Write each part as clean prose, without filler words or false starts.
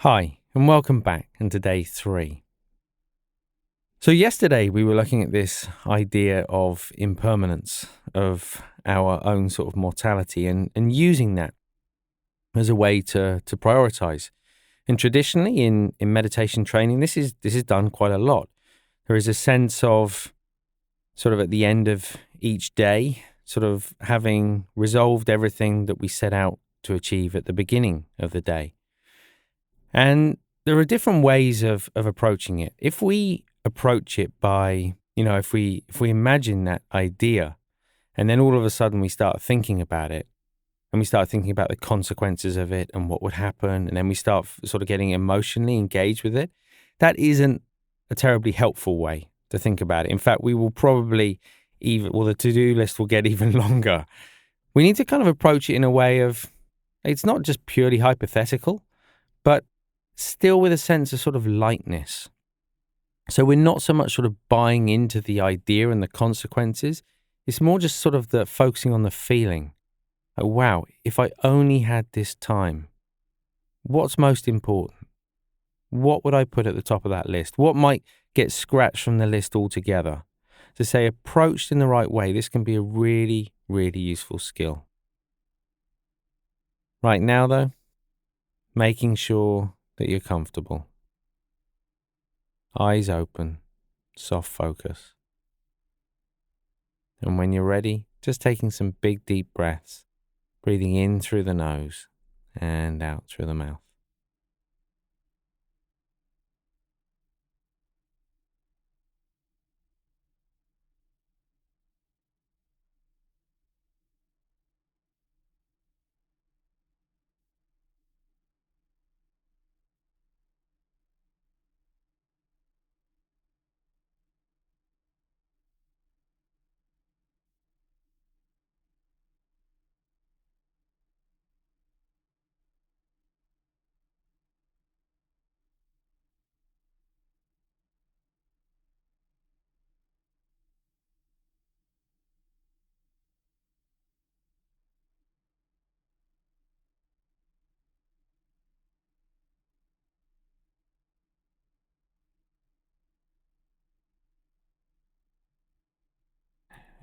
Hi, and welcome back into day 3. So, yesterday we were looking at this idea of impermanence, of our own sort of mortality, and using that as a way to prioritize. And traditionally, in meditation training, this is done quite a lot. There is a sense of sort of at the end of each day, sort of having resolved everything that we set out to achieve at the beginning of the day. And there are different ways of approaching it. If we approach it by, if we imagine that idea and then all of a sudden we start thinking about it and we start thinking about the consequences of it and what would happen, and then we start sort of getting emotionally engaged with it, that isn't a terribly helpful way to think about it. In fact, we will probably the to-do list will get even longer. We need to kind of approach it in a way of, it's not just purely hypothetical, but still with a sense of sort of lightness. So we're not so much sort of buying into the idea and the consequences. It's more just sort of the focusing on the feeling. Like, wow, if I only had this time, what's most important? What would I put at the top of that list? What might get scratched from the list altogether? To say, approached in the right way, this can be a really, really useful skill. Right now, though, making sure that you're comfortable. Eyes open, soft focus. And when you're ready, just taking some big deep breaths, breathing in through the nose and out through the mouth.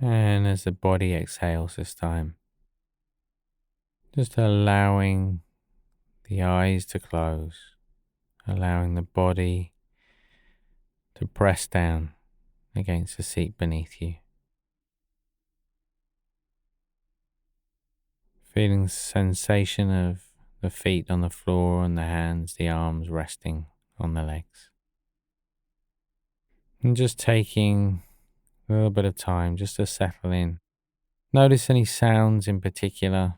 And as the body exhales this time, just allowing the eyes to close, allowing the body to press down against the seat beneath you. Feeling the sensation of the feet on the floor and the hands, the arms resting on the legs. And just taking a little bit of time just to settle in. Notice any sounds in particular,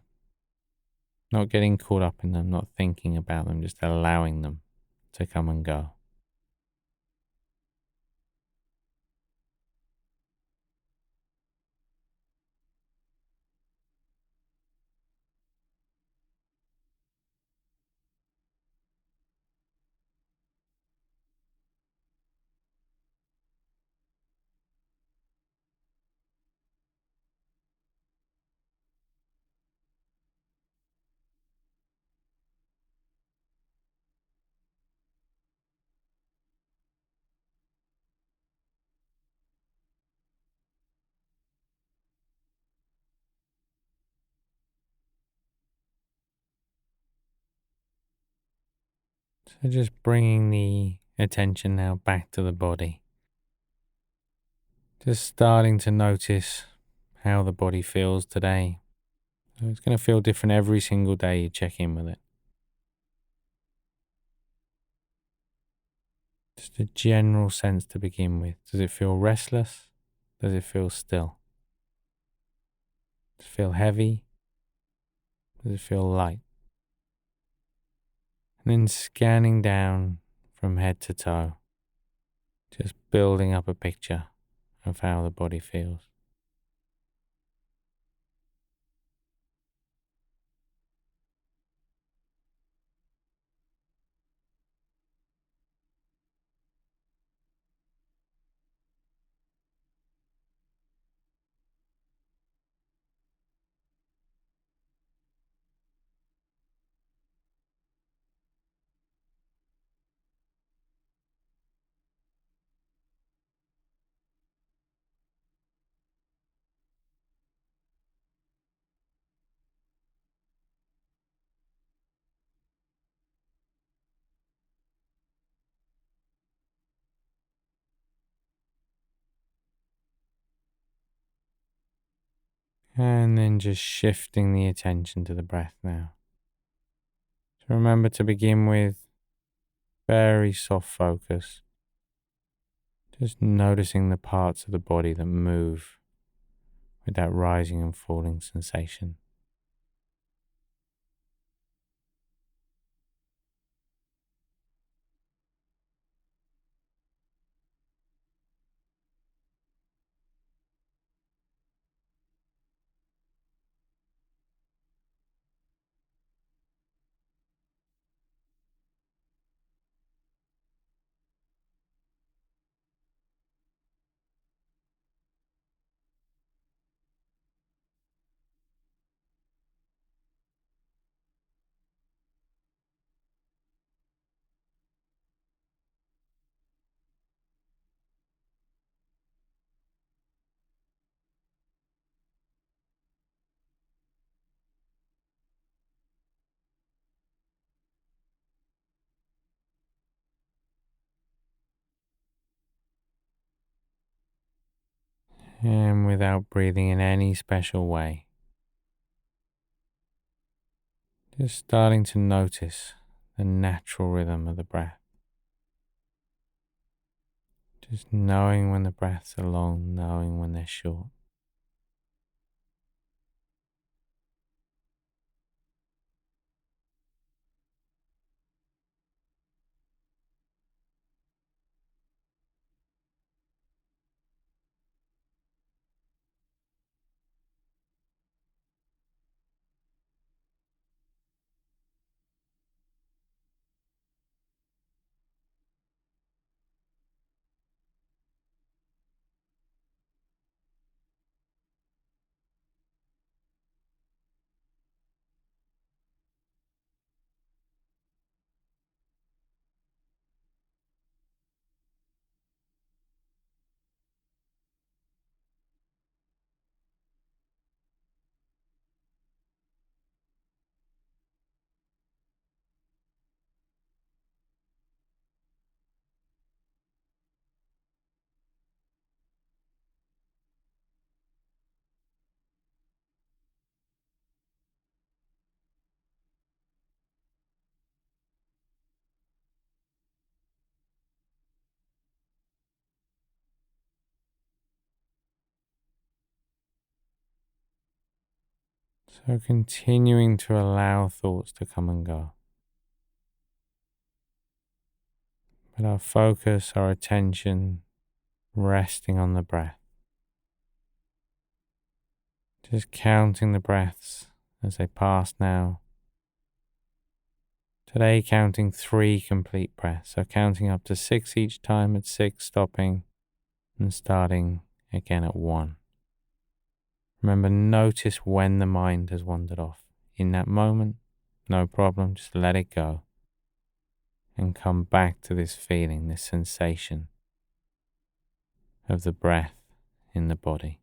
not getting caught up in them, not thinking about them, just allowing them to come and go. So just bringing the attention now back to the body. Just starting to notice how the body feels today. So it's going to feel different every single day you check in with it. Just a general sense to begin with. Does it feel restless? Does it feel still? Does it feel heavy? Does it feel light? And then scanning down from head to toe, just building up a picture of how the body feels. And then just shifting the attention to the breath now. So remember to begin with very soft focus. Just noticing the parts of the body that move with that rising and falling sensation. And without breathing in any special way, just starting to notice the natural rhythm of the breath. Just knowing when the breaths are long, knowing when they're short. So continuing to allow thoughts to come and go. But our focus, our attention resting on the breath. Just counting the breaths as they pass now. Today counting 3 complete breaths. So counting up to 6 each time, at 6 stopping and starting again at 1. Remember, notice when the mind has wandered off. In that moment, no problem, just let it go. And come back to this feeling, this sensation of the breath in the body.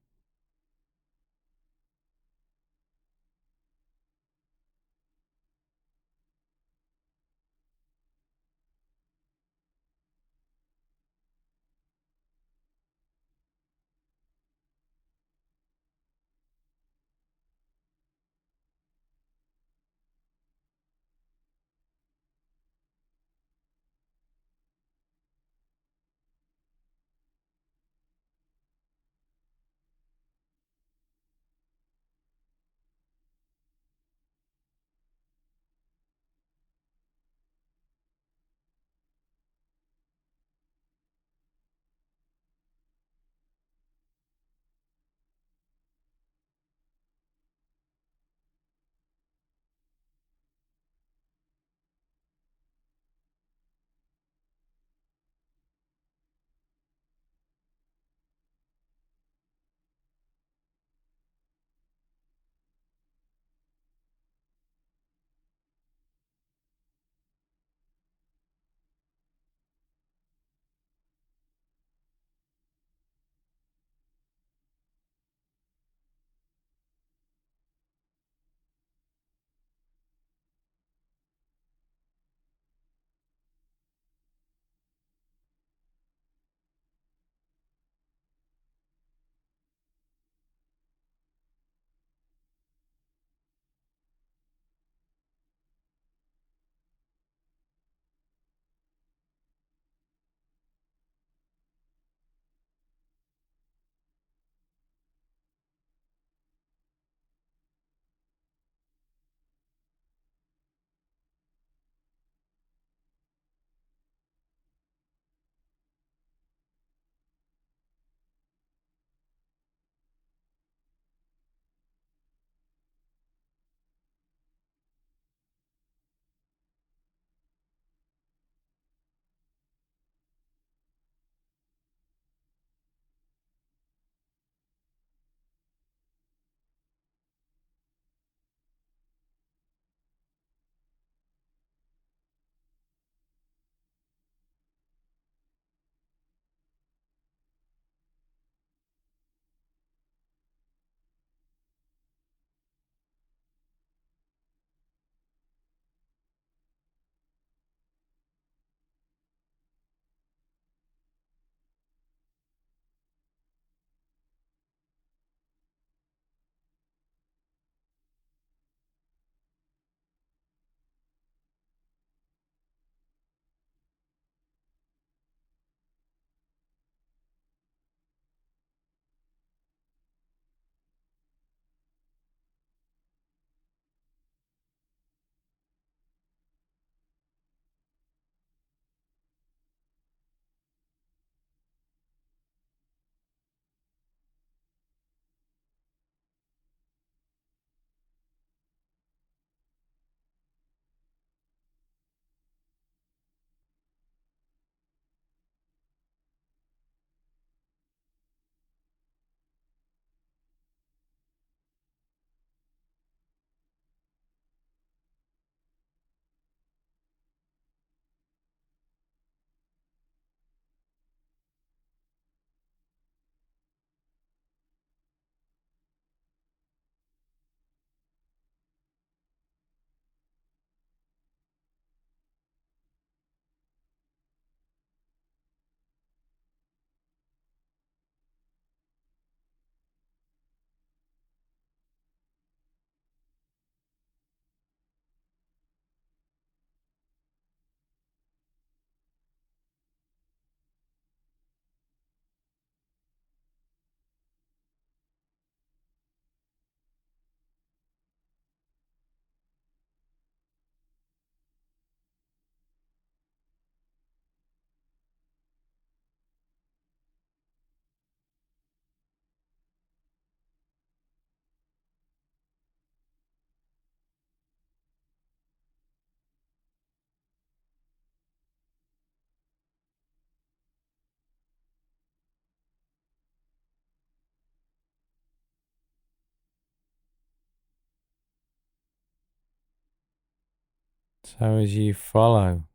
So as you follow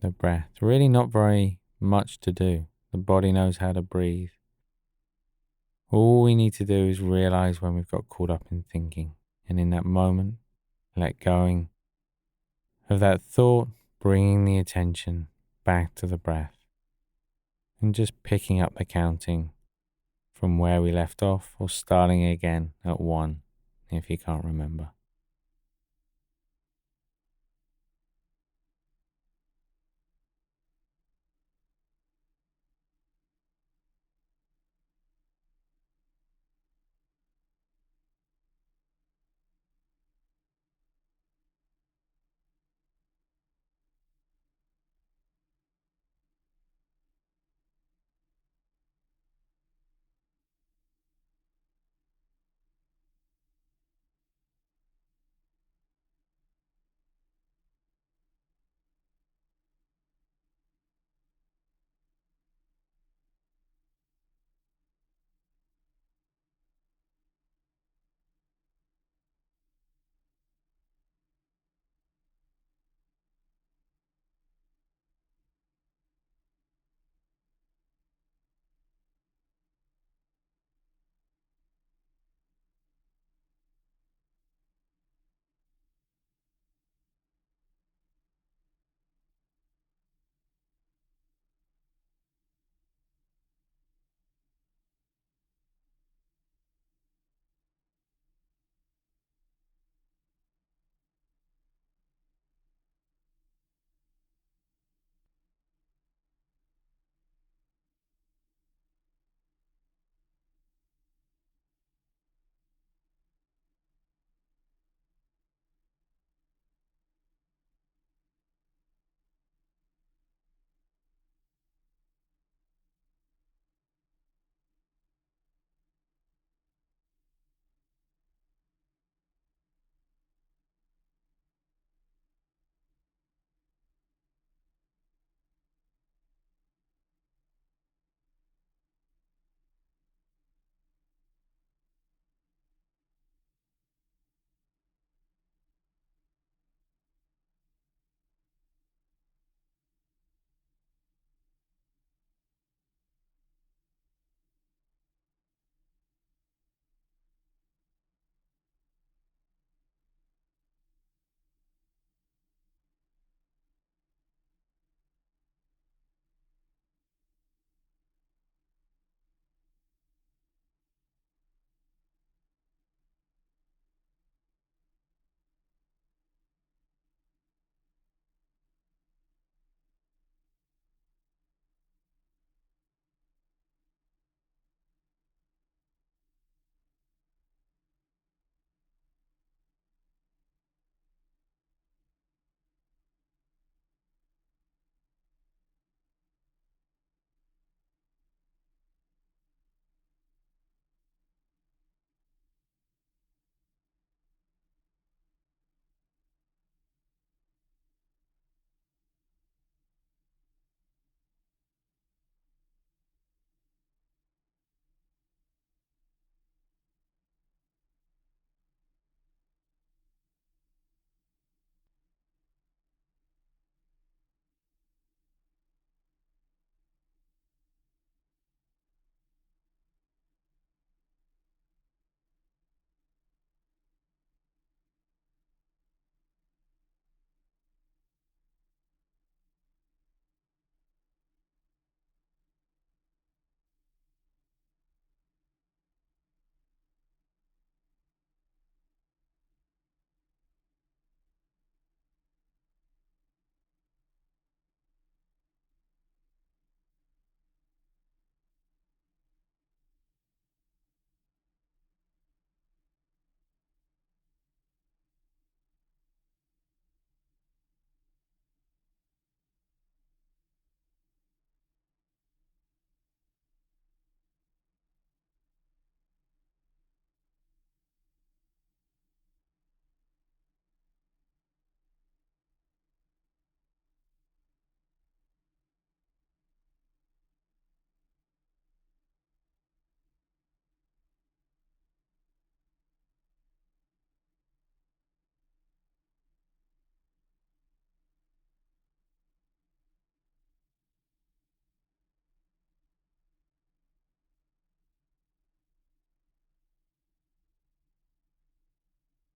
the breath, really not very much to do. The body knows how to breathe. All we need to do is realize when we've got caught up in thinking, and in that moment, let going of that thought, bringing the attention back to the breath, and just picking up the counting from where we left off, or starting again at 1 if you can't remember.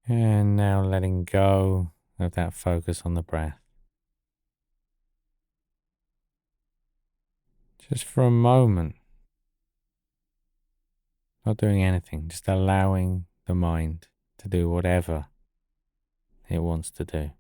And now letting go of that focus on the breath. Just for a moment, not doing anything, just allowing the mind to do whatever it wants to do.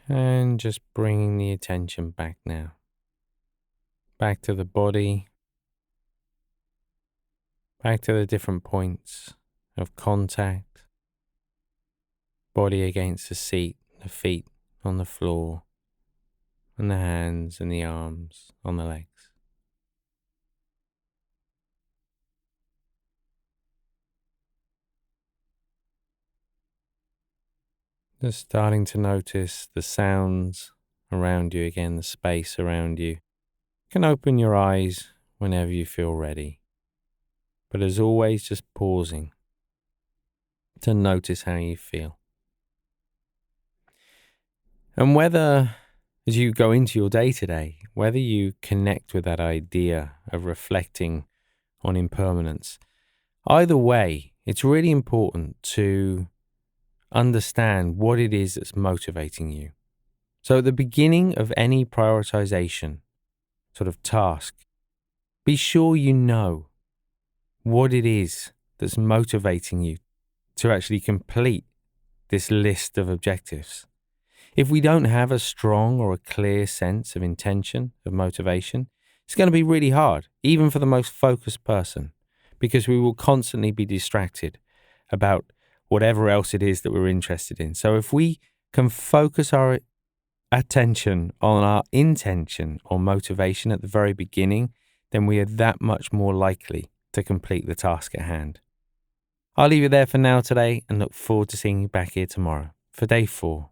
And just bringing the attention back now. Back to the body. Back to the different points of contact. Body against the seat, the feet on the floor, and the hands and the arms on the legs. Just starting to notice the sounds around you again, the space around you. You can open your eyes whenever you feel ready. But as always, just pausing to notice how you feel. And whether, as you go into your day today, whether you connect with that idea of reflecting on impermanence, either way, it's really important to understand what it is that's motivating you. So at the beginning of any prioritization sort of task, be sure you know what it is that's motivating you to actually complete this list of objectives. If we don't have a strong or a clear sense of intention, of motivation, it's going to be really hard, even for the most focused person, because we will constantly be distracted about whatever else it is that we're interested in. So if we can focus our attention on our intention or motivation at the very beginning, then we are that much more likely to complete the task at hand. I'll leave it there for now today and look forward to seeing you back here tomorrow for day 4